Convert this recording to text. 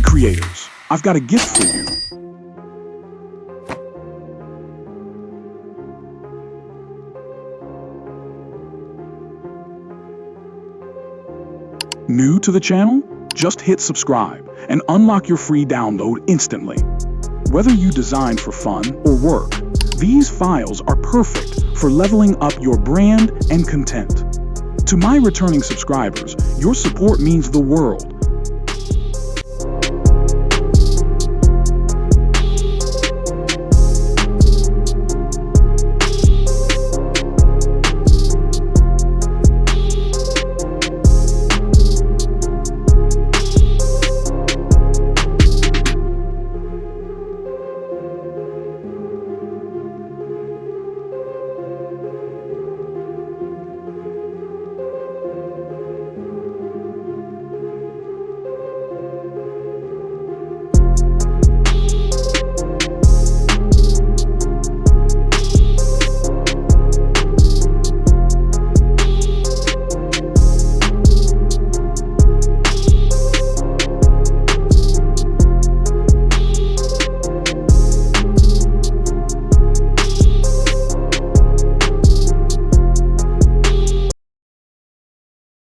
creators, I've got a gift for you. New to the channel? Just hit subscribe and unlock your free download instantly. Whether you design for fun or work, these files are perfect for leveling up your brand and content. To my returning subscribers, your support means the world.